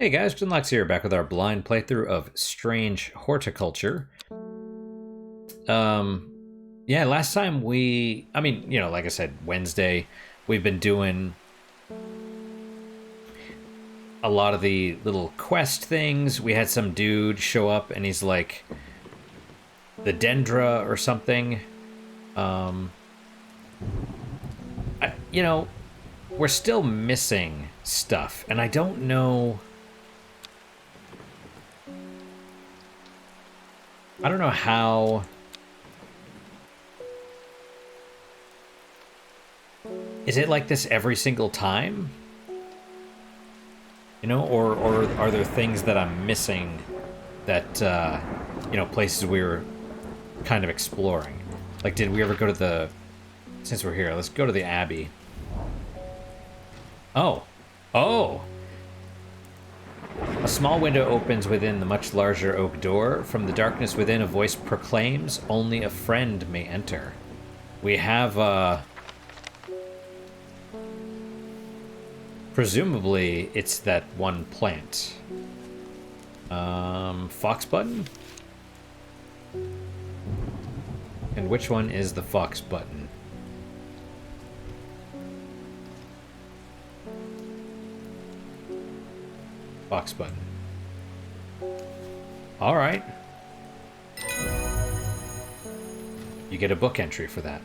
Hey guys, Jinlox here, back with our blind playthrough of Strange Horticulture. Um, yeah, last time like I said, Wednesday, we've been doing a lot of the little quest things. We had some dude show up and he's like the Dendra or something. Um, I, you know, we're still missing stuff, and I don't know. I don't know how. Is it like this every single time? Or are there things that I'm missing that, places we were kind of exploring? Like, did we ever go to since we're here, let's go to the Abbey. Oh. Oh! A small window opens within the much larger oak door. From the darkness within, a voice proclaims, only a friend may enter. We have, presumably, it's that one plant. Fox button? And which one is the fox button? Fox button. Alright. You get a book entry for that.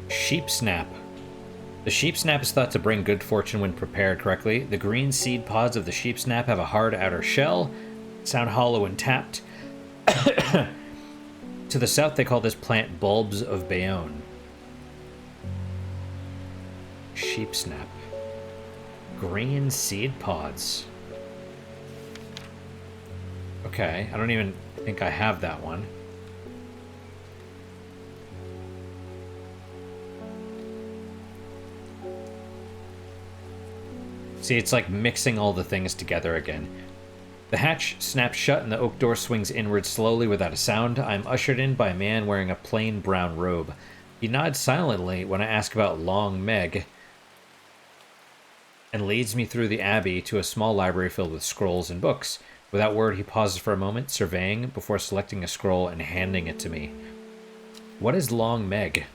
Sheep snap. The sheep snap is thought to bring good fortune when prepared correctly. The green seed pods of the sheep snap have a hard outer shell, sound hollow when tapped. To the south, they call this plant bulbs of Bayonne. Sheep snap. Green seed pods. Okay, I don't even think I have that one. See, it's like mixing all the things together again. The hatch snaps shut and the oak door swings inward slowly without a sound. I'm ushered in by a man wearing a plain brown robe. He nods silently when I ask about Long Meg and leads me through the Abbey to a small library filled with scrolls and books. Without word, he pauses for a moment, surveying, before selecting a scroll and handing it to me. What is Long Meg?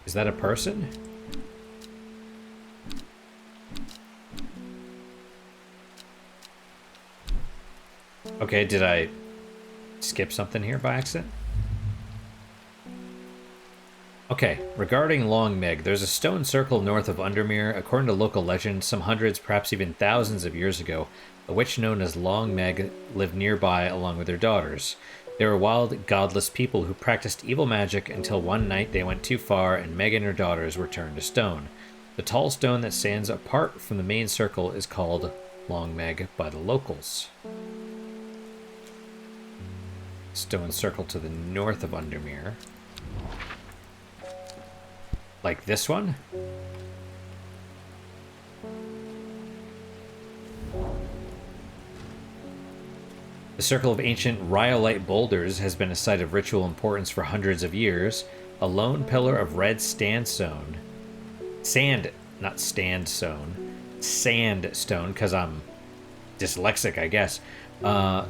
Is that a person? Okay, did I skip something here by accident? Okay, regarding Long Meg, there's a stone circle north of Undermere. According to local legend, some hundreds, perhaps even thousands of years ago, a witch known as Long Meg lived nearby along with her daughters. They were wild, godless people who practiced evil magic until one night they went too far and Meg and her daughters were turned to stone. The tall stone that stands apart from the main circle is called Long Meg by the locals. Stone circle to the north of Undermere. Like this one? The circle of ancient rhyolite boulders has been a site of ritual importance for hundreds of years. A lone pillar of red sandstone. Not standstone. Sandstone, because I'm dyslexic, I guess.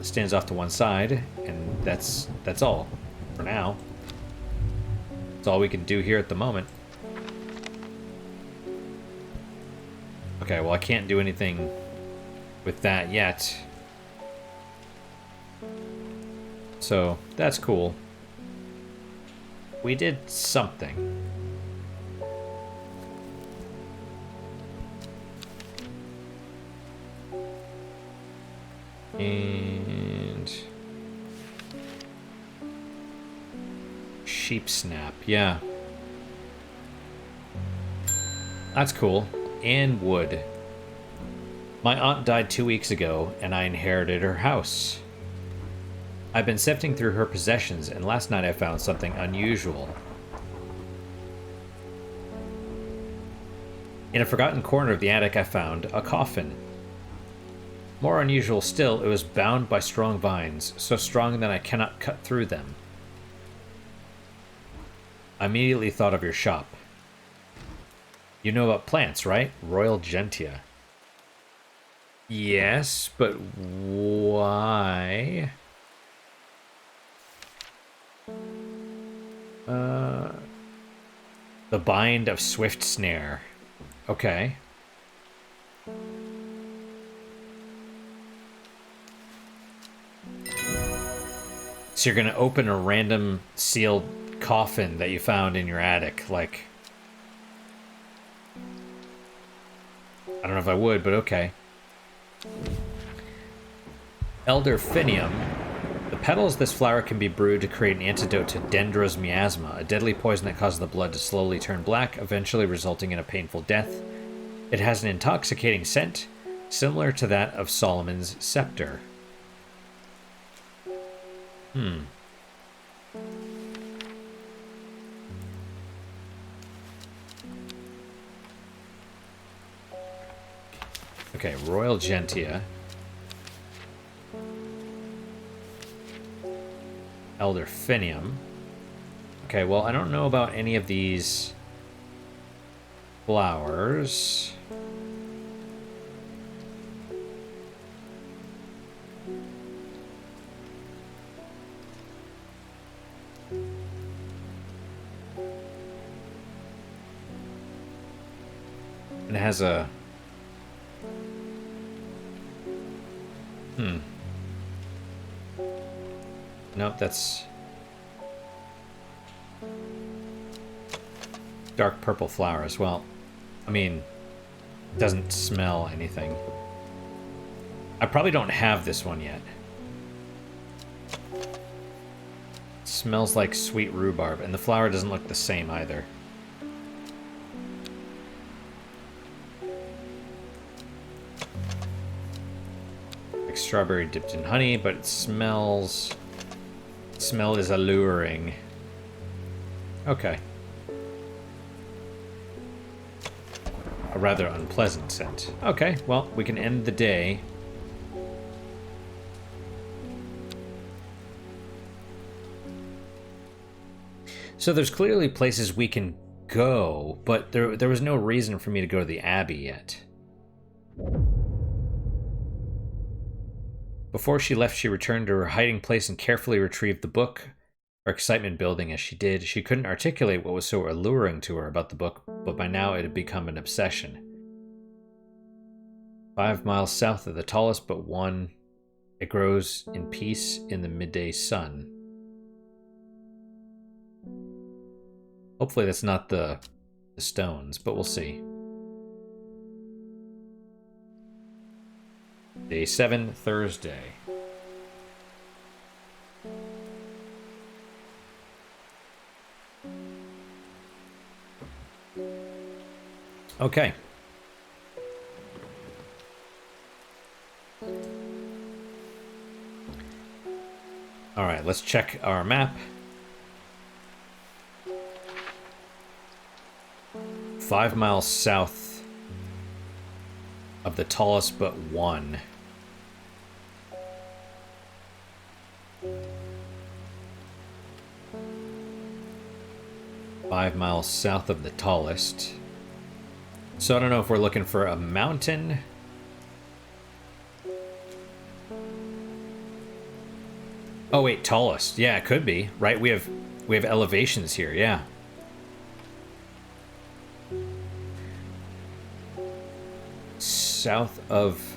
Stands off to one side, and that's all for now. That's all we can do here at the moment. Okay, well, I can't do anything with that yet. So, that's cool. We did something. And... sheep snap, yeah. That's cool. And wood. My aunt died 2 weeks ago, and I inherited her house. I've been sifting through her possessions, and last night I found something unusual. In a forgotten corner of the attic, I found a coffin. More unusual still, it was bound by strong vines, so strong that I cannot cut through them. I immediately thought of your shop. You know about plants, right? Royal Gentia. Yes, but why? The bind of Swift Snare. Okay. So you're gonna open a random sealed coffin that you found in your attic, like... I don't know if I would, but okay. Elder Finium. The petals of this flower can be brewed to create an antidote to Dendros miasma, a deadly poison that causes the blood to slowly turn black, eventually resulting in a painful death. It has an intoxicating scent, similar to that of Solomon's scepter. Okay, Royal Gentia. Elder Finium. Okay, well, I don't know about any of these flowers. It has a... Nope, that's... dark purple flowers. Well, I mean, it doesn't smell anything. I probably don't have this one yet. It smells like sweet rhubarb, and the flower doesn't look the same either. Like strawberry dipped in honey, but it smells... Smell is alluring. Okay. A rather unpleasant scent. Okay, well, we can end the day. So there's clearly places we can go, but there was no reason for me to go to the Abbey yet. Before she left, she returned to her hiding place and carefully retrieved the book, her excitement building as she did. She couldn't articulate what was so alluring to her about the book, but by now it had become an obsession. 5 miles south of the tallest but one, it grows in peace in the midday sun. Hopefully that's not the stones, but we'll see. Day 7, Thursday. Okay. All right, let's check our map. 5 miles south of the tallest but one. Five miles south of the tallest. So I don't know if we're looking for a mountain. Oh wait, tallest. Yeah, it could be, right? We have elevations here, yeah. South of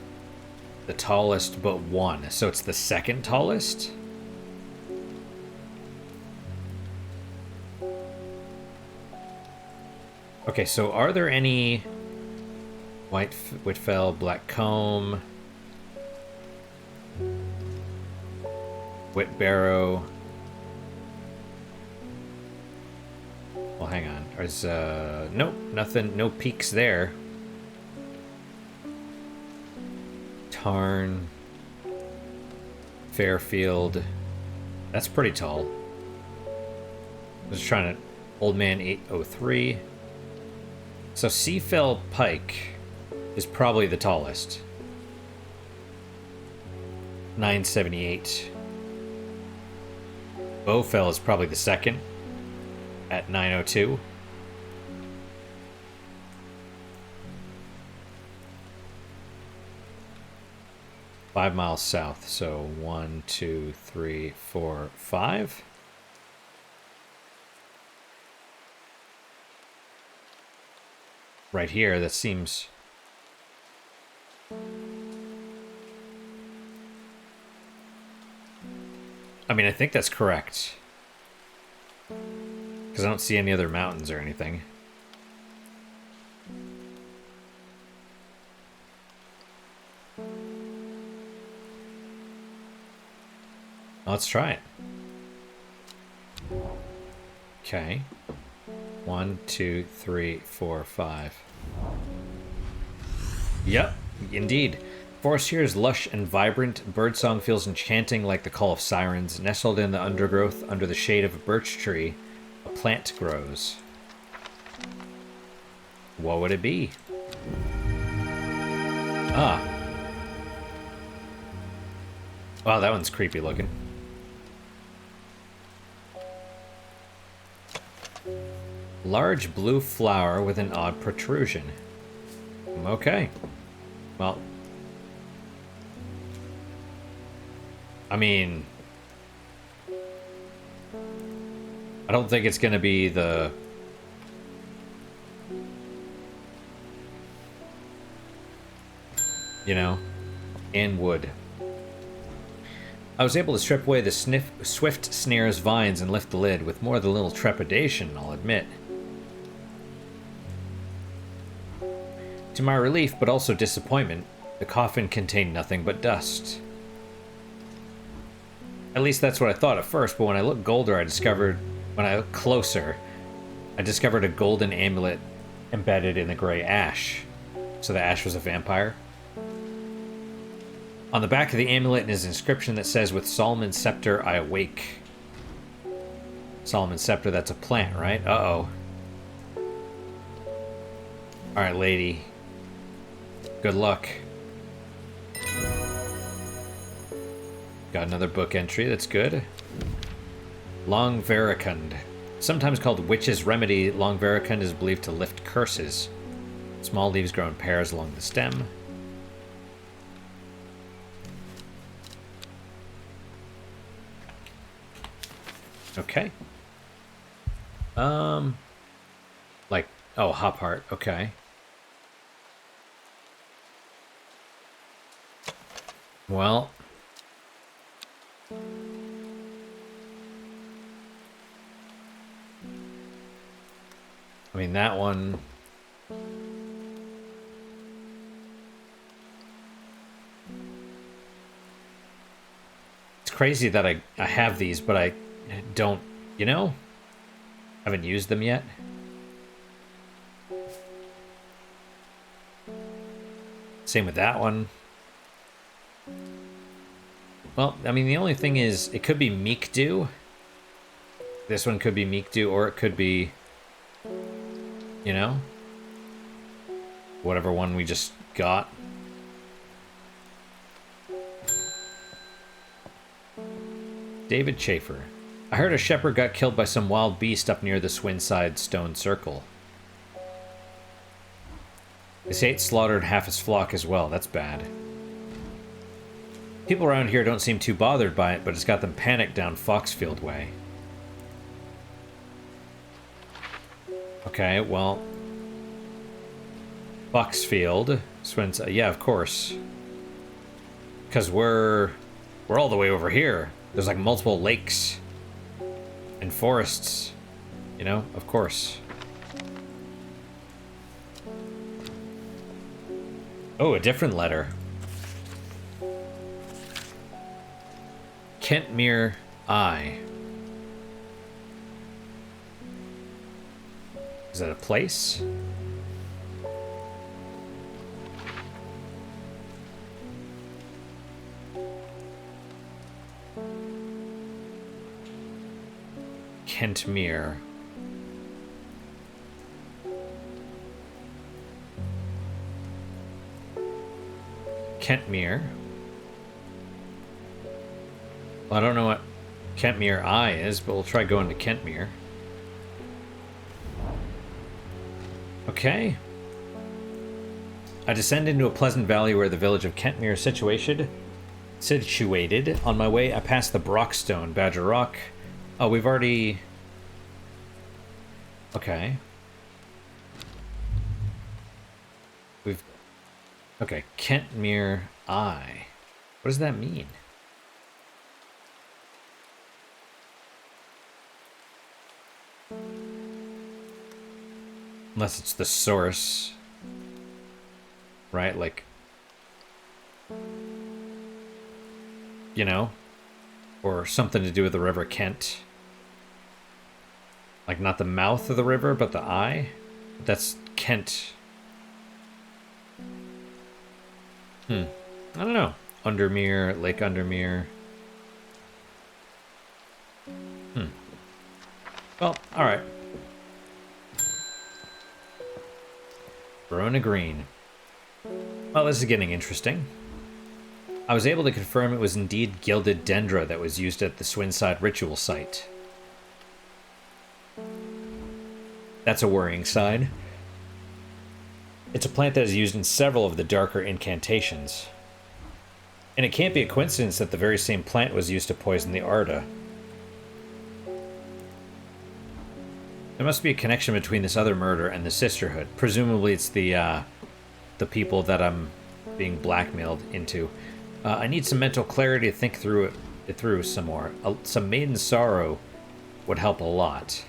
the tallest but one. So it's the second tallest? Okay, so are there any Whitefell, Black Comb, Whitbarrow? Well, hang on. There's nope, nothing, no peaks there. Tarn, Fairfield. That's pretty tall. I was trying to... Old Man 803. So Seafell Pike is probably the tallest. 978. Bowfell is probably the second. at 9:02. Five miles south, so 1, 2, 3, 4, 5. Right here, that seems... I mean, I think that's correct. Because I don't see any other mountains or anything. Let's try it. Okay. 1, 2, 3, 4, 5. Yep, indeed. Forest here is lush and vibrant. Birdsong feels enchanting like the call of sirens. Nestled in the undergrowth under the shade of a birch tree, a plant grows. What would it be? Ah. Wow, that one's creepy looking. Large blue flower with an odd protrusion. Okay. Well, I mean, I don't think it's going to be the... You know, in wood. I was able to strip away the swift snare's vines and lift the lid, with more than a little trepidation, I'll admit. To my relief, but also disappointment, the coffin contained nothing but dust. At least that's what I thought at first, but when I looked closer, I discovered a golden amulet embedded in the gray ash. So the ash was a vampire. On the back of the amulet is an inscription that says, "With Solomon's scepter I awake." Solomon's scepter, that's a plant, right? Uh-oh. Alright, lady. Good luck. Got another book entry, that's good. Long Veracund. Sometimes called Witch's Remedy, Long Veracund is believed to lift curses. Small leaves grow in pairs along the stem. Okay. Like, oh, hop heart, okay. Well, I mean, that one... It's crazy that I have these, but I don't, you know? Haven't used them yet. Same with that one. Well, I mean, the only thing is, it could be Meek Dew. This one could be Meek Dew, or it could be, you know, whatever one we just got. David Schaefer. I heard a shepherd got killed by some wild beast up near the Swinside Stone Circle. They say it slaughtered half his flock as well. That's bad. People around here don't seem too bothered by it, but it's got them panicked down Foxfield way. Okay, well... Foxfield, Swinside, yeah, of course. Because we're all the way over here. There's like multiple lakes and forests, you know, of course. Oh, a different letter. Kentmere I. Is that a place? Kentmere. Kentmere. Well, I don't know what Kentmere I is, but we'll try going to Kentmere. Okay. I descend into a pleasant valley where the village of Kentmere is situated. On my way, I pass the Brockstone, Badger Rock. Oh, we've already... Okay. We've... Okay, Kentmere Eye. What does that mean? Unless it's the source. Right? Like... You know? Or something to do with the River Kent. Like, not the mouth of the river, but the eye? That's Kent. I don't know. Undermere, Lake Undermere. Well, alright. Verona Green. Well, this is getting interesting. I was able to confirm it was indeed gilded dendra that was used at the Swinside ritual site. That's a worrying sign. It's a plant that is used in several of the darker incantations. And it can't be a coincidence that the very same plant was used to poison the Arda. There must be a connection between this other murder and the Sisterhood. Presumably it's the people that I'm being blackmailed into. I need some mental clarity to think through it through some more. Some maiden sorrow would help a lot.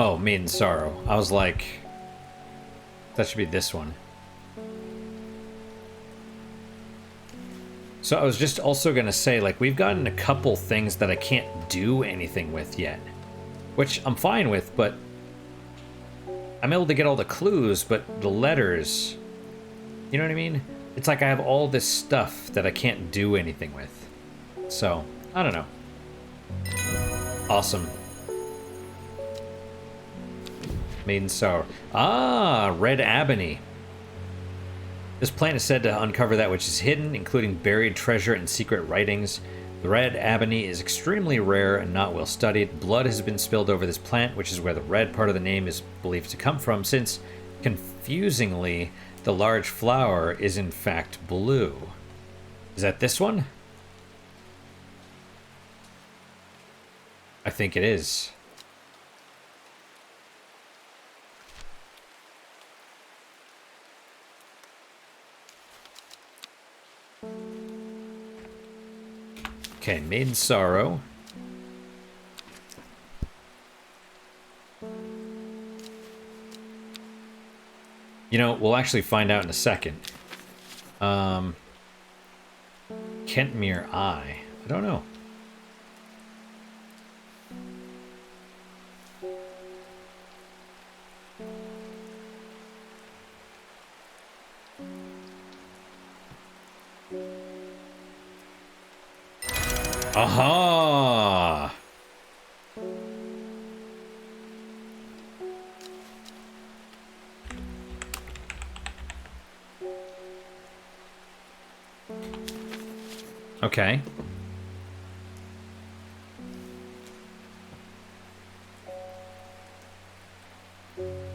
Oh, Maiden Sorrow. I was like, that should be this one. So I was just also going to say, like, we've gotten a couple things that I can't do anything with yet. Which I'm fine with, but I'm able to get all the clues, but the letters, you know what I mean? It's like I have all this stuff that I can't do anything with. So, I don't know. Awesome. Maiden Sorrow. Ah, Red Abbey. This plant is said to uncover that which is hidden, including buried treasure and secret writings. The Red Abbey is extremely rare and not well studied. Blood has been spilled over this plant, which is where the red part of the name is believed to come from, since, confusingly, the large flower is in fact blue. Is that this one? I think it is. Okay, Maiden Sorrow. You know, we'll actually find out in a second. Kentmere Eye. I don't know. Aha! Okay.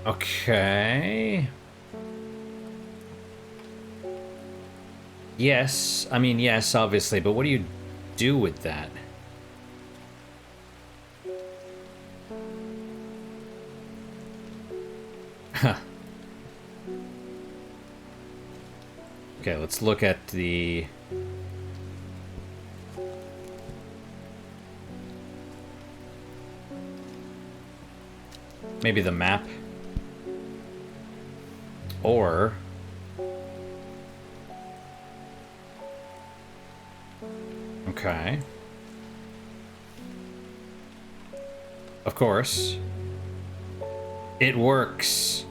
Okay. Yes, I mean, yes, obviously, but what do you do with that? Huh. Okay, let's look at the... maybe the map. Or... okay. Of course. It works.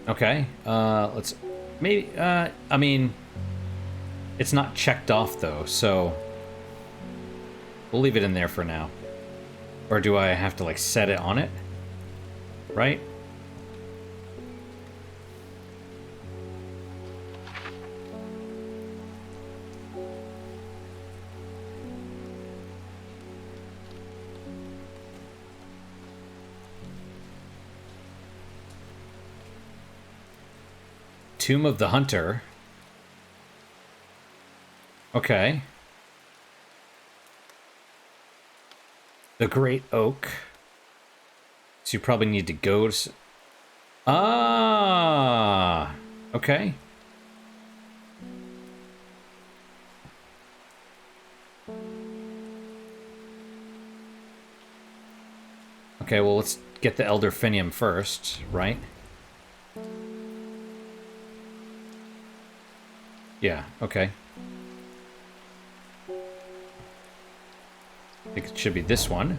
Okay, let's... maybe, I mean... it's not checked off, though, so... we'll leave it in there for now. Or do I have to, like, set it on it? Right? Tomb of the Hunter. Okay. The Great Oak. So you probably need to go to... Ah! Okay. Okay, well, let's get the Elderfinium first, right? Yeah, okay. I think it should be this one.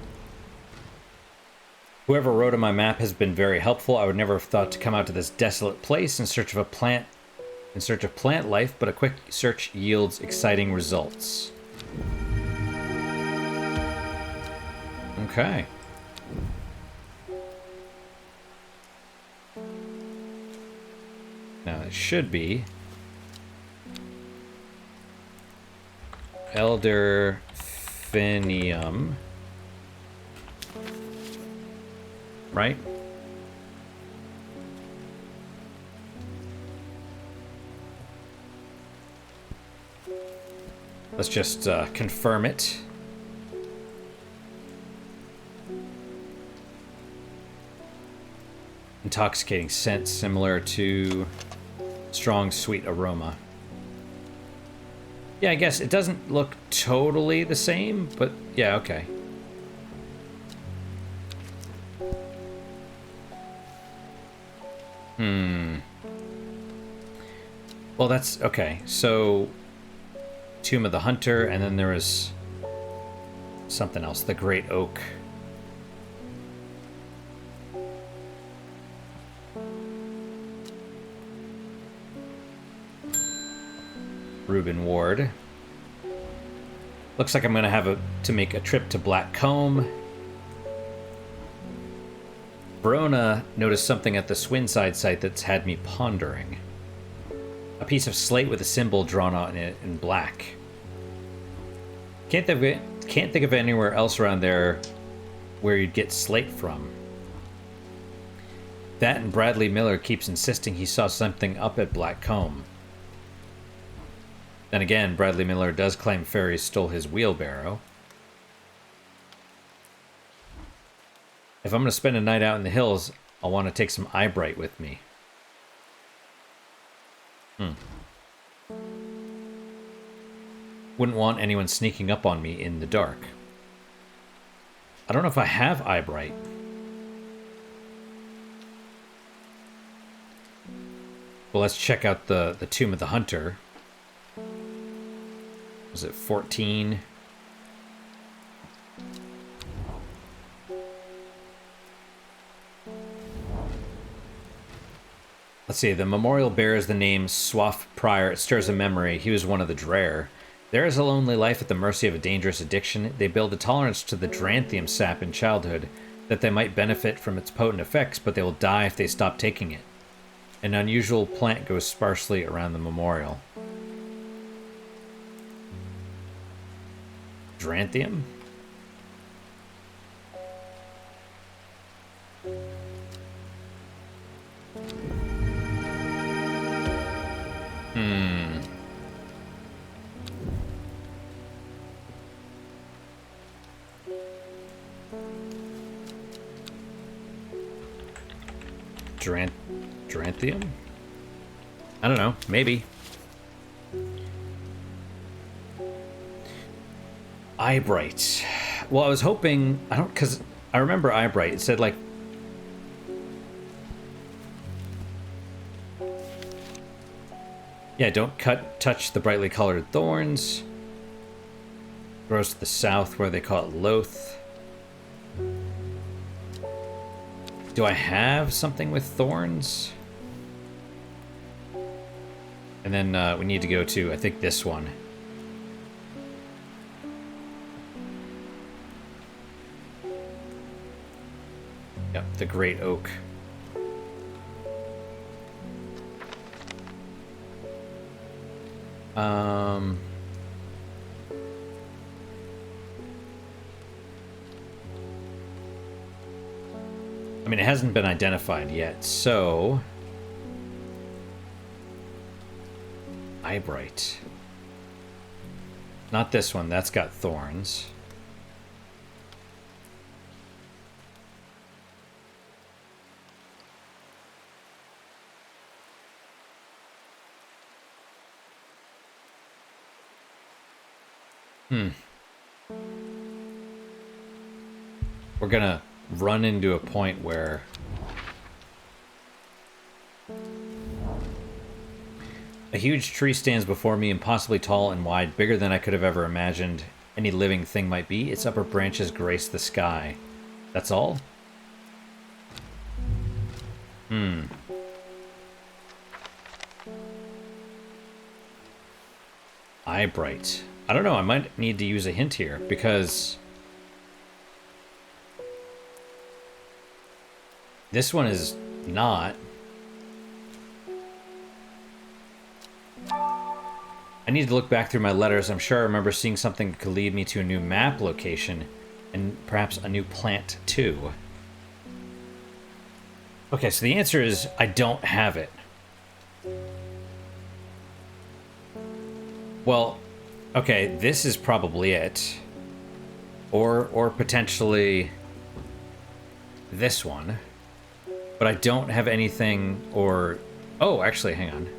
Whoever wrote on my map has been very helpful. I would never have thought to come out to this desolate place in search of plant life, but a quick search yields exciting results. Okay. Now it should be Elderfinium, right? Let's just confirm it. Intoxicating scent similar to strong sweet aroma. Yeah, I guess it doesn't look totally the same, but yeah, okay. Well, that's okay. So, Tomb of the Hunter, and then there was something else. The Great Oak. Reuben Ward. Looks like I'm gonna have to make a trip to Black Combe. Verona noticed something at the Swinside site that's had me pondering. A piece of slate with a symbol drawn on it in black. Can't think of anywhere else around there where you'd get slate from. That and Bradley Miller keeps insisting he saw something up at Black Combe. Then again, Bradley Miller does claim fairies stole his wheelbarrow. If I'm going to spend a night out in the hills, I'll want to take some eyebright with me. Wouldn't want anyone sneaking up on me in the dark. I don't know if I have eyebright. Well, let's check out the Tomb of the Hunter. Was it 14? Let's see, the memorial bears the name Swaff Prior. It stirs a memory. He was one of the Dreher. There is a lonely life at the mercy of a dangerous addiction. They build a tolerance to the Dranthium sap in childhood, that they might benefit from its potent effects, but they will die if they stop taking it. An unusual plant grows sparsely around the memorial. Dranthium? Dranthium? I don't know. Maybe. Eyebright. Well, I was hoping... because I remember Eyebright. It said, like... Yeah, don't touch the brightly colored thorns. Grows to the south where they call it Loth. Do I have something with thorns? And then we need to go to, I think, this one. Yep, the great oak. I mean, it hasn't been identified yet, so... Eyebright. Not this one, that's got thorns. We're gonna run into a point where a huge tree stands before me, impossibly tall and wide, bigger than I could have ever imagined any living thing might be. Its upper branches grace the sky. That's all? Eyebright. I don't know, I might need to use a hint here, because this one is not. I need to look back through my letters. I'm sure I remember seeing something that could lead me to a new map location, and perhaps a new plant too. Okay, so the answer is I don't have it. Well, okay, this is probably it. Or potentially this one. But I don't have anything or... Oh, actually, hang on.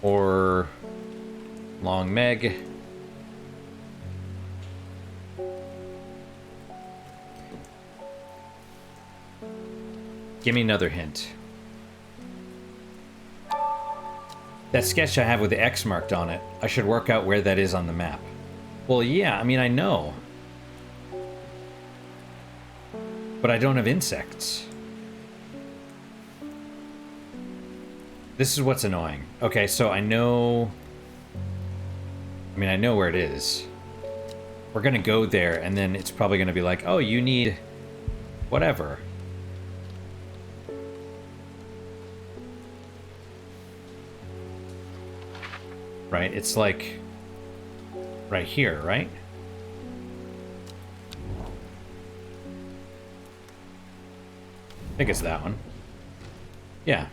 Or Long Meg. Give me another hint. That sketch I have with the X marked on it, I should work out where that is on the map. Well, yeah, I mean, I know. But I don't have insects. This is what's annoying. Okay, so I know... I mean, I know where it is. We're gonna go there, and then it's probably gonna be like, oh, you need... whatever. Right? It's like... right here, right? I think it's that one. Yeah.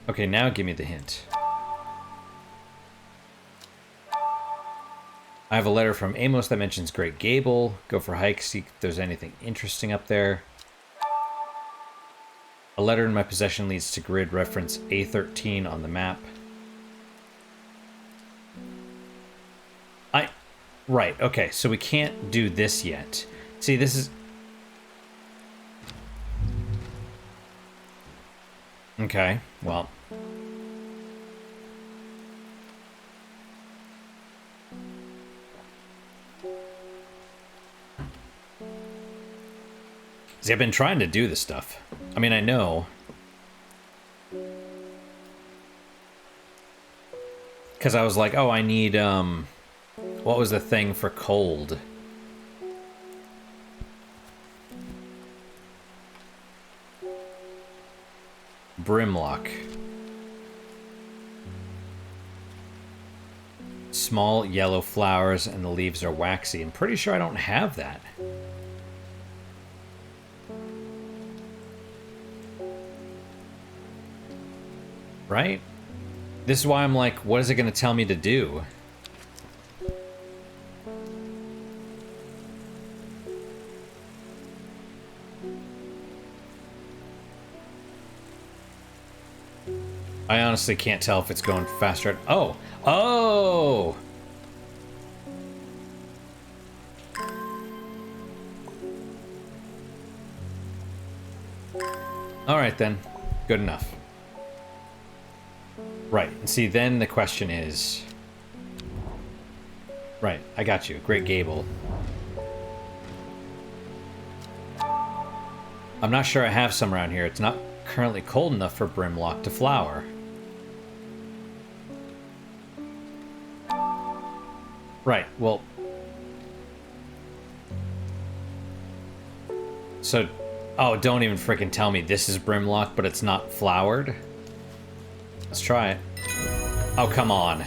Okay, now give me the hint. I have a letter from Amos that mentions Great Gable. Go for a hike, see if there's anything interesting up there. A letter in my possession leads to grid reference A13 on the map. Right, okay, so we can't do this yet. See, this is... Okay, well... See, I've been trying to do this stuff. I mean, I know. Because I was like, oh, I need, what was the thing for cold? Brimlock. Small yellow flowers and the leaves are waxy. I'm pretty sure I don't have that. Right? This is why I'm like, what is it going to tell me to do? I honestly can't tell if it's going faster. Oh! Oh! Alright then. Good enough. Right, and see, then the question is... Right, I got you. Great Gable. I'm not sure I have some around here. It's not currently cold enough for brimlock to flower. Right, well... So... Oh, don't even freaking tell me this is brimlock, but it's not flowered. Let's try it. Oh, come on.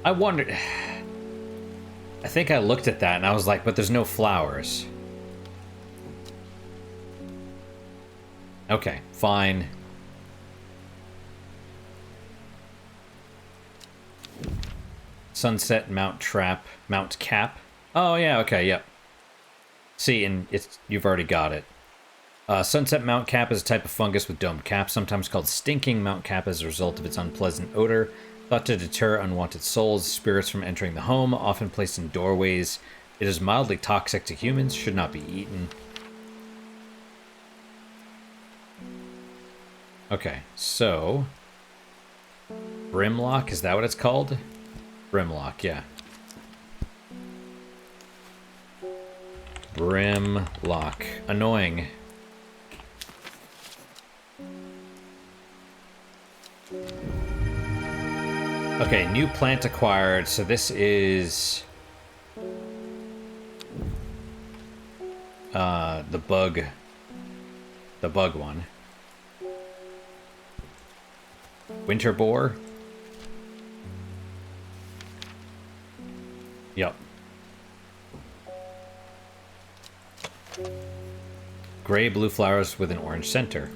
I wondered... I think I looked at that and I was like, but there's no flowers. Okay, fine. Sunset Mount Cap. Oh yeah, okay, yep. See, and you've already got it. Sunset Mount Cap is a type of fungus with domed cap, sometimes called stinking Mount Cap as a result of its unpleasant odor, thought to deter unwanted souls, spirits from entering the home, often placed in doorways. It is mildly toxic to humans, should not be eaten. Okay, so... Brimlock, is that what it's called? Brimlock, yeah. Brimlock. Annoying. Okay, new plant acquired, so this is... the bug one. Winter boar? Yep. Gray blue flowers with an orange center.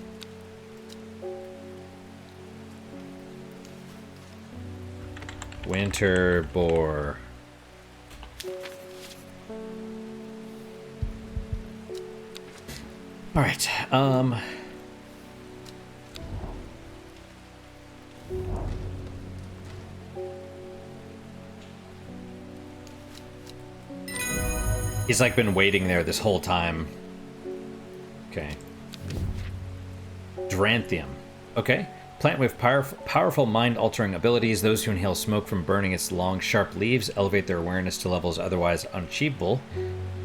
Winter boar. All right. He's like been waiting there this whole time. Okay. Dranthium. Okay. Plant with powerful mind-altering abilities. Those who inhale smoke from burning its long, sharp leaves elevate their awareness to levels otherwise unachievable.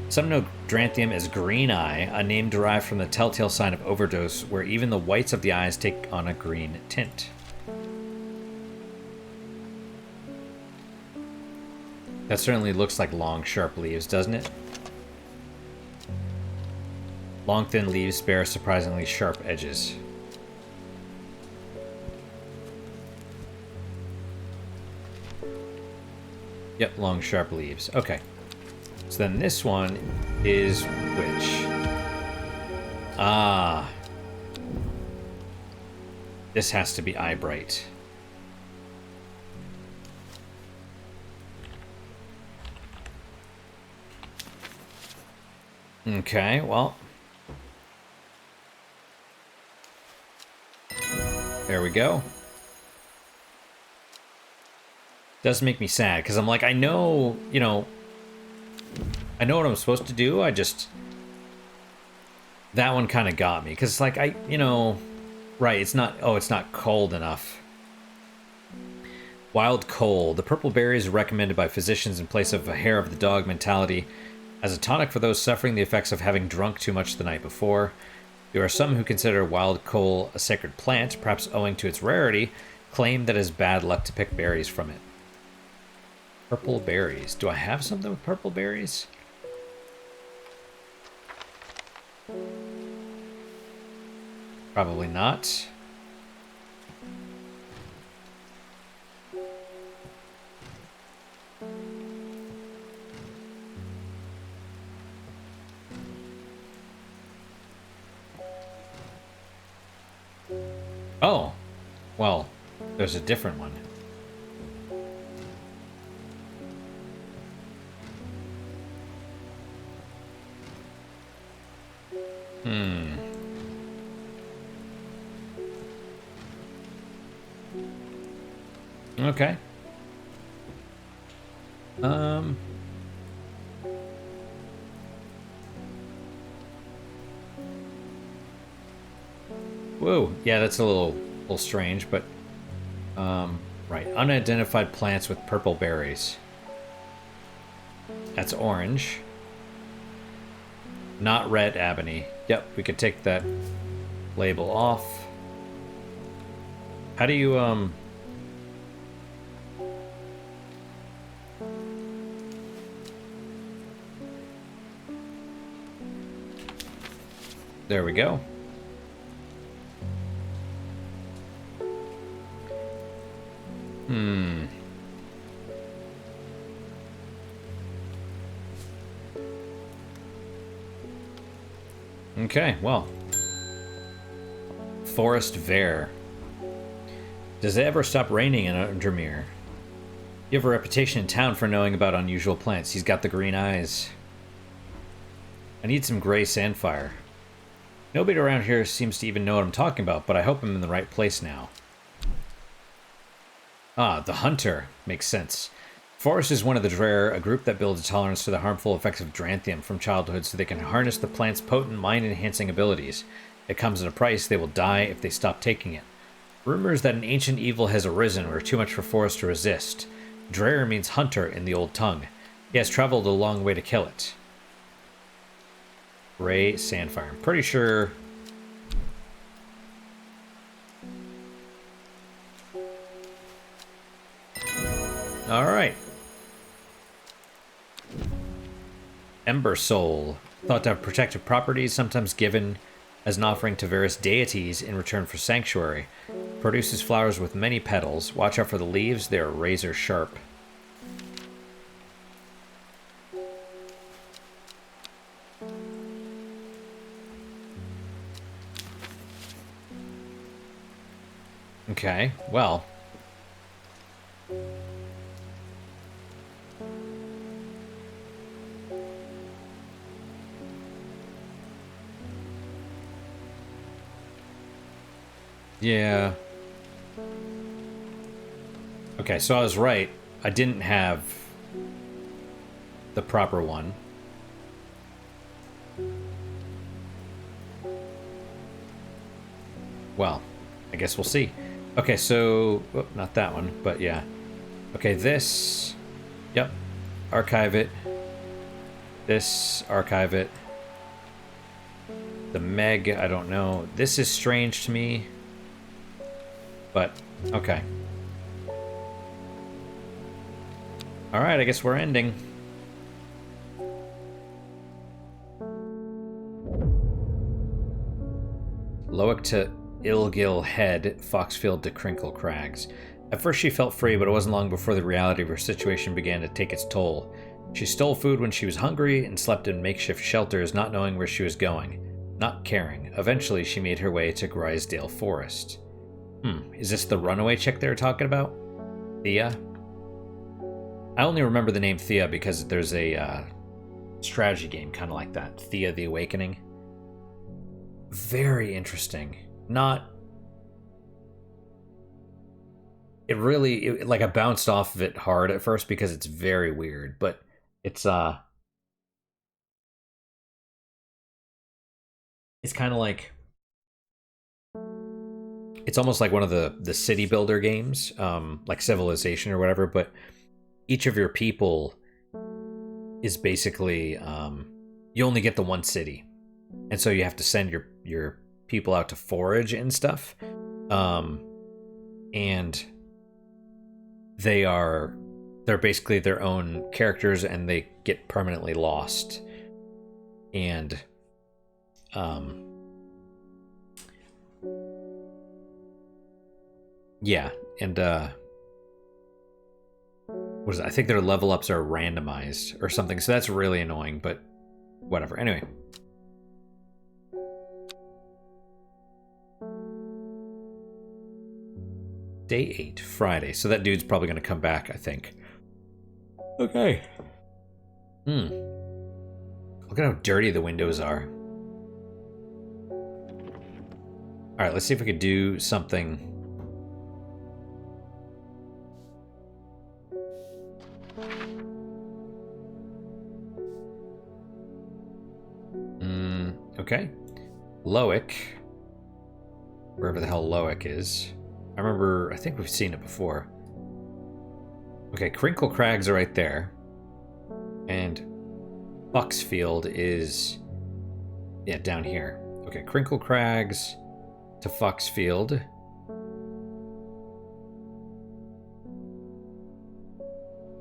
Some know Dranthium as Green Eye, a name derived from the telltale sign of overdose, where even the whites of the eyes take on a green tint. That certainly looks like long, sharp leaves, doesn't it? Long, thin leaves bear surprisingly sharp edges. Yep, long, sharp leaves. Okay. So then this one is which? Ah. This has to be Eyebright. Okay, well. There we go. Does make me sad, because I'm like, I know, you know, I know what I'm supposed to do, I just... That one kind of got me, because, like, you know... Right, it's not... Oh, it's not cold enough. Wild coal. The purple berry is recommended by physicians in place of a hair of the dog mentality as a tonic for those suffering the effects of having drunk too much the night before. There are some who consider wild coal a sacred plant, perhaps owing to its rarity, claim that it is bad luck to pick berries from it. Purple berries. Do I have something with purple berries? Probably not. Oh, well, there's a different one. Okay. Whoa, yeah, that's a little strange, but right. Unidentified plants with purple berries. That's orange. Not red Abbey. Yep, we could take that label off. How do you, There we go. Okay, well. Forest Vare. Does it ever stop raining in Undermere? You have a reputation in town for knowing about unusual plants. He's got the green eyes. I need some gray sandfire. Nobody around here seems to even know what I'm talking about, but I hope I'm in the right place now. Ah, the Hunter. Makes sense. Forest is one of the Dreher, a group that builds a tolerance to the harmful effects of Dranthium from childhood so they can harness the plant's potent mind-enhancing abilities. It comes at a price. They will die if they stop taking it. Rumors that an ancient evil has arisen were too much for Forest to resist. Dreher means hunter in the old tongue. He has traveled a long way to kill it. Gray Sandfire. I'm pretty sure... Alright. Ember Soul. Thought to have protective properties, sometimes given as an offering to various deities in return for sanctuary. Produces flowers with many petals. Watch out for the leaves, they are razor sharp. Okay, well. Yeah. Okay, so I was right. I didn't have the proper one. Well, I guess we'll see. Okay, so... Oh, not that one, but yeah. Okay, this... Yep. Archive it. This, archive it. The Meg, I don't know. This is strange to me. But, okay. Alright, I guess we're ending. Loic to Ilgil Head, Foxfield to Crinkle Crags. At first she felt free, but it wasn't long before the reality of her situation began to take its toll. She stole food when she was hungry and slept in makeshift shelters, not knowing where she was going. Not caring. Eventually she made her way to Grisdale Forest. Is this the runaway chick they were talking about? Thea? I only remember the name Thea because there's a strategy game kind of like that. Thea the Awakening. Very interesting. Not... It really... like, I bounced off of it hard at first because it's very weird, but it's, it's kind of like... It's almost like one of the city builder games, like Civilization or whatever, but each of your people is basically, you only get the one city. And so you have to send your people out to forage and stuff. And they're basically their own characters and they get permanently lost. And, yeah, and what is it? I think their level ups are randomized or something, so that's really annoying, but whatever. Anyway. Day 8, Friday. So that dude's probably going to come back, I think. Okay. Look at how dirty the windows are. Alright, let's see if we could do something. Okay. Loic. Wherever the hell Loic is. I think we've seen it before. Okay, Crinkle Crags are right there. And Foxfield is Yeah, down here. Okay, Crinkle Crags to Foxfield.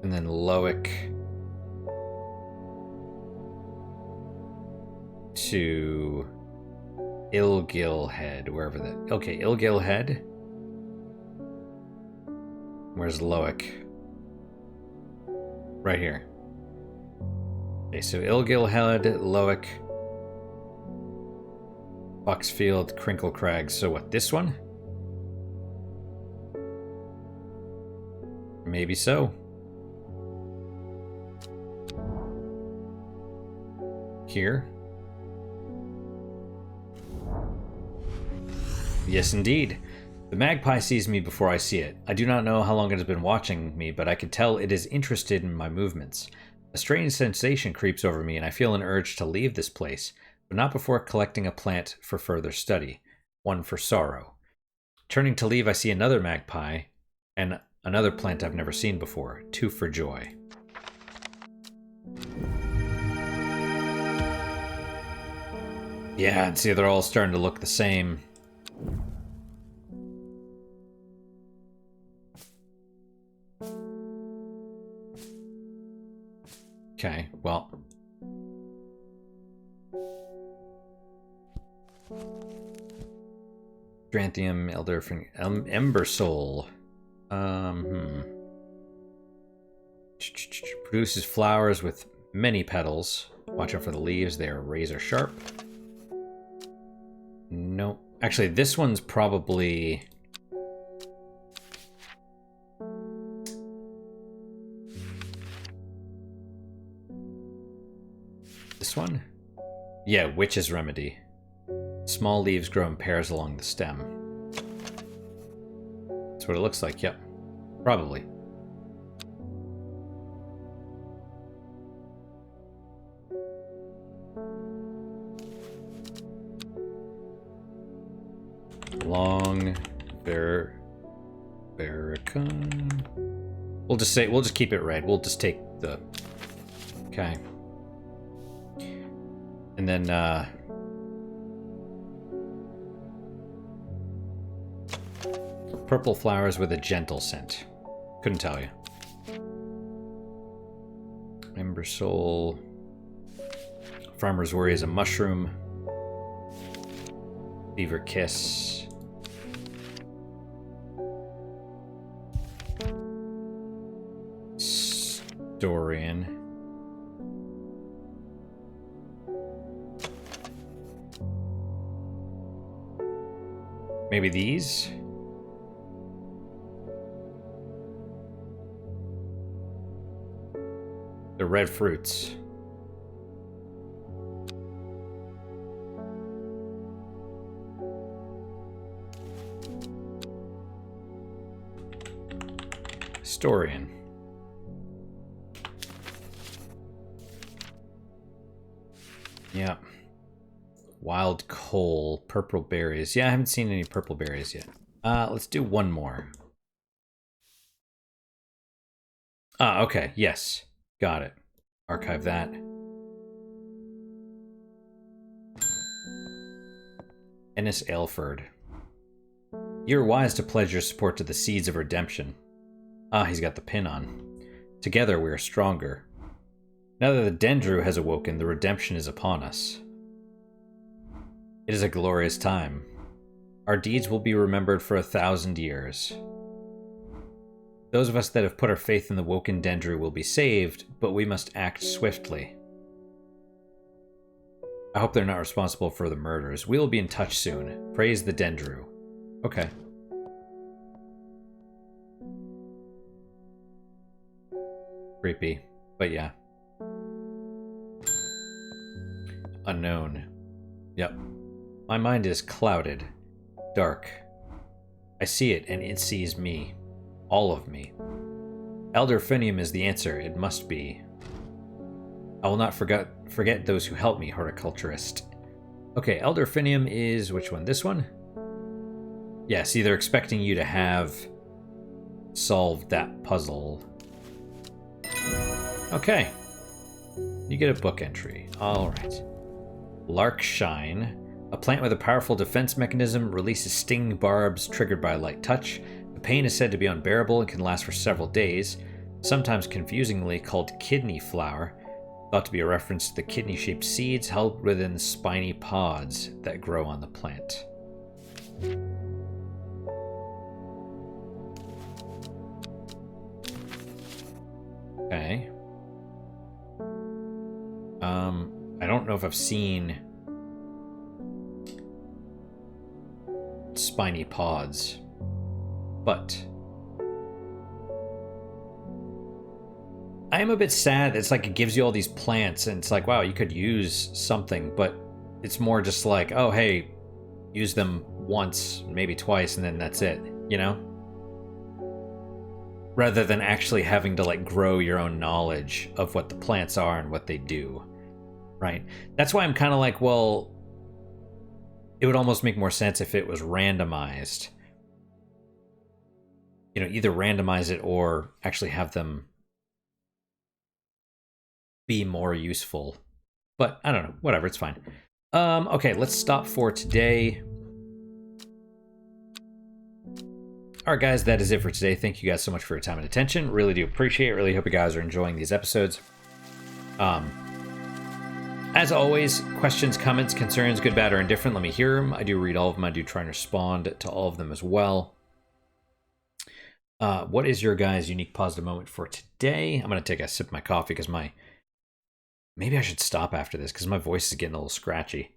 And then Loic to Ilgill Head, wherever that... Okay, Ilgill Head. Where's Loic? Right here. Okay, so Ilgill Head, Loic, Foxfield, Crinkle Crags. So what, this one? Maybe so. Here. Yes, indeed. The magpie sees me before I see it. I do not know how long it has been watching me, but I can tell it is interested in my movements. A strange sensation creeps over me, and I feel an urge to leave this place, but not before collecting a plant for further study. One for sorrow. Turning to leave, I see another magpie, and another plant I've never seen before. Two for joy. Yeah, and see, they're all starting to look the same. Okay, well. Stranthium, Elder, Ember Soul. Produces flowers with many petals. Watch out for the leaves, they are razor sharp. Nope. Actually, this one's probably... This one? Yeah, Witch's Remedy. Small leaves grow in pairs along the stem. That's what it looks like, yep. Probably. Long Barricon. We'll just keep it red. We'll just take the... Okay. And then, purple flowers with a gentle scent. Couldn't tell you. Ember Soul. Farmer's Worry is a mushroom. Beaver Kiss. Dorian. Maybe these? The red fruits. Historian. Yeah. Wild coal, purple berries. Yeah, I haven't seen any purple berries yet. Let's do one more. Ah, okay. Yes. Got it. Archive that. Ennis Aylford. You're wise to pledge your support to the Seeds of Redemption. Ah, he's got the pin on. Together we are stronger. Now that the Dendru has awoken, the redemption is upon us. It is a glorious time. Our deeds will be remembered for 1,000 years. Those of us that have put our faith in the woken Dendru will be saved, but we must act swiftly. I hope they're not responsible for the murders. We will be in touch soon. Praise the Dendru. Okay. Creepy, but yeah. Unknown. Yep. My mind is clouded. Dark. I see it, and it sees me. All of me. Elder Finium is the answer. It must be. I will not forget those who help me, horticulturist. Okay, Elder Finium is... which one? This one? Yeah, see, they're expecting you to have solved that puzzle. Okay. You get a book entry. Alright. Larkshine. A plant with a powerful defense mechanism releases stinging barbs triggered by a light touch. The pain is said to be unbearable and can last for several days, sometimes confusingly called kidney flower, thought to be a reference to the kidney-shaped seeds held within spiny pods that grow on the plant. Okay. I don't know if I've seen spiny pods, but I am a bit sad. It's like it gives you all these plants, and it's like, wow, you could use something, but it's more just like, oh, hey, use them once, maybe twice, and then that's it, you know? Rather than actually having to like grow your own knowledge of what the plants are and what they do, right? That's why I'm kind of like, well, it would almost make more sense if it was randomized. You know, either randomize it or actually have them be more useful. But I don't know, whatever, it's fine. Okay, let's stop for today. All right, guys, that is it for today. Thank you guys so much for your time and attention. Really do appreciate it. Really hope you guys are enjoying these episodes. As always, questions, comments, concerns, good, bad, or indifferent, let me hear them. I do read all of them. I do try and respond to all of them as well. What is your guys' unique positive moment for today? I'm going to take a sip of my coffee because maybe I should stop after this because my voice is getting a little scratchy.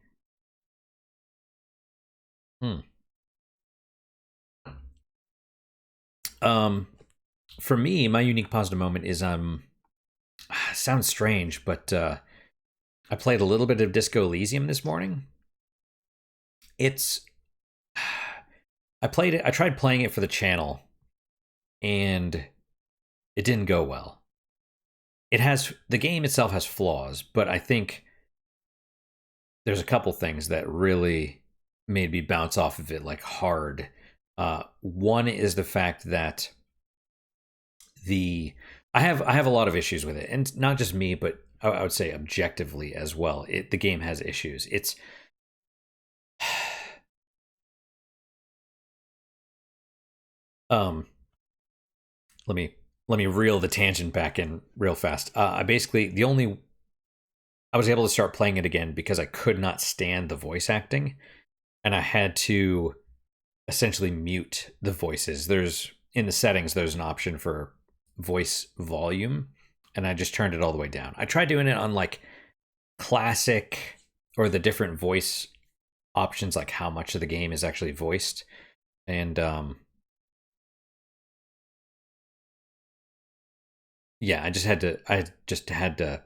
For me, my unique positive moment is sounds strange, but I played a little bit of Disco Elysium this morning. I tried playing it for the channel, and it didn't go well. The game itself has flaws, but I think there's a couple things that really made me bounce off of it like hard. One is the fact that I have a lot of issues with it, and not just me, but I would say objectively as well. The game has issues. Let me reel the tangent back in real fast. I was able to start playing it again because I could not stand the voice acting, and I had to essentially mute the voices. In the settings, there's an option for voice volume, and I just turned it all the way down. I tried doing it on like classic or the different voice options, like how much of the game is actually voiced, and yeah, I just had to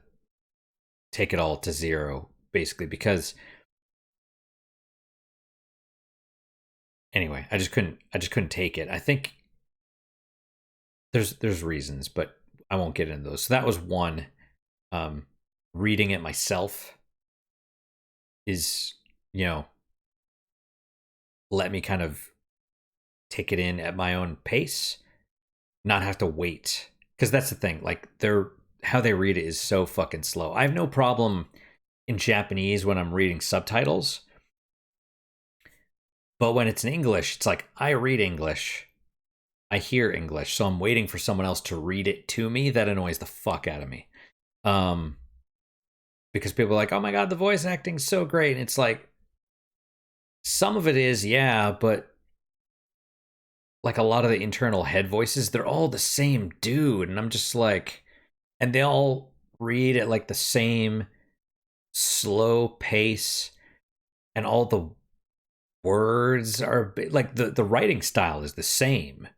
take it all to zero basically because anyway, I just couldn't take it. I think there's reasons, but I won't get into those. So that was one. Reading it myself is, let me kind of take it in at my own pace, not have to wait. Because that's the thing, like how they read it is so fucking slow. I have no problem in Japanese when I'm reading subtitles, but when it's in English, it's like I read English, I hear English, so I'm waiting for someone else to read it to me. That annoys the fuck out of me. Because people are like, oh my god, the voice acting's so great. And it's like, some of it is, yeah, but like a lot of the internal head voices, they're all the same dude. And I'm just like, and they all read at like the same slow pace, and all the words are like the writing style is the same.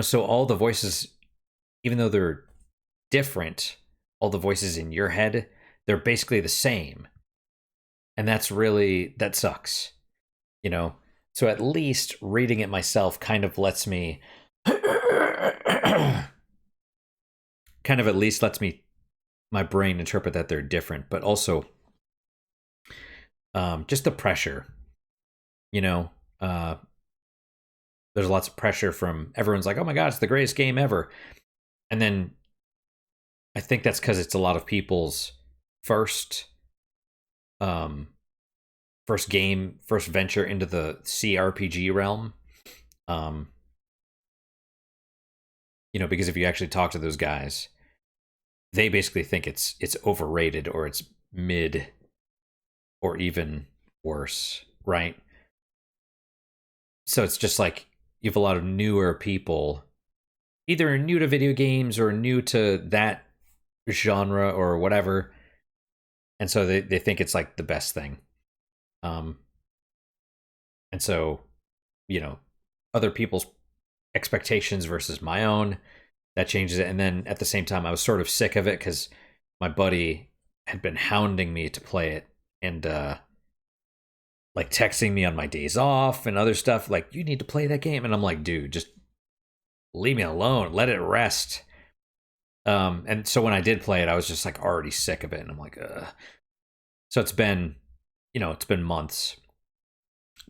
So all the voices, even though they're different, all the voices in your head, they're basically the same. And that sucks, So at least reading it myself kind of lets me my brain interpret that they're different, but also just the pressure, there's lots of pressure from everyone's like, oh my god, it's the greatest game ever. And then I think that's because it's a lot of people's first first game, first venture into the CRPG realm. You know, because if you actually talk to those guys, they basically think it's overrated or it's mid or even worse, right? So it's just like you have a lot of newer people, either new to video games or new to that genre or whatever, and so they think it's like the best thing. Um, and so, you know, other people's expectations versus my own, that changes it. And then at the same time, I was sort of sick of it because my buddy had been hounding me to play it and like texting me on my days off and other stuff. Like, you need to play that game. And I'm like, dude, just leave me alone. Let it rest. And so when I did play it, I was just like already sick of it. And I'm like, ugh. So it's been, you know, it's been months.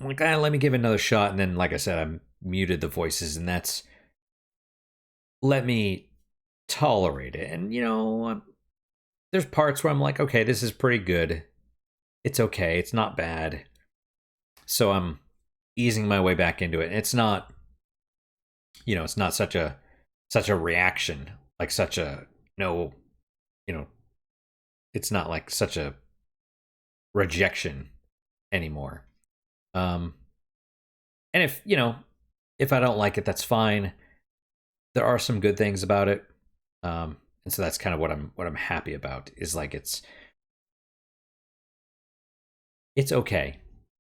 I'm like, let me give it another shot. And then, like I said, I muted the voices, and that's let me tolerate it. And, you know, there's parts where I'm like, okay, this is pretty good. It's okay. It's not bad. So I'm easing my way back into it. And it's not, you know, it's not such a reaction, like such a, no, you know, it's not like such a rejection anymore. And if, you know, if I don't like it, that's fine. There are some good things about it. And so that's kind of what I'm happy about, is like it's okay.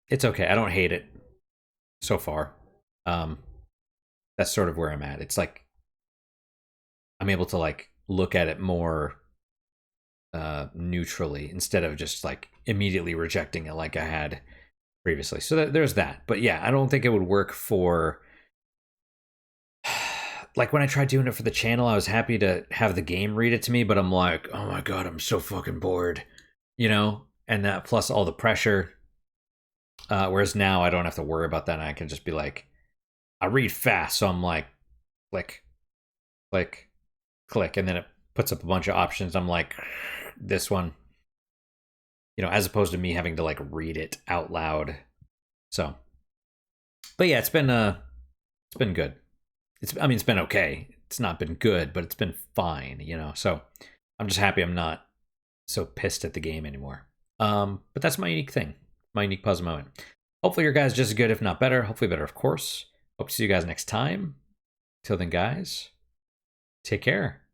It's okay. I don't hate it so far. That's sort of where I'm at. It's like I'm able to like look at it more neutrally instead of just like immediately rejecting it like I had previously. So there's that. But yeah, I don't think it would work for, like, when I tried doing it for the channel, I was happy to have the game read it to me, but I'm like, oh my god, I'm so fucking bored, you know? And that plus all the pressure. Whereas now I don't have to worry about that, and I can just be like, I read fast, so I'm like, click, click, click, and then it puts up a bunch of options. I'm like, this one, you know, as opposed to me having to like read it out loud. So, but yeah, it's been good. I mean, it's been okay. It's not been good, but it's been fine, you know. So I'm just happy I'm not so pissed at the game anymore. But that's my unique thing, my unique puzzle moment. Hopefully your guys just as good, if not better. Hopefully better, of course. Hope to see you guys next time. Till then, guys, take care.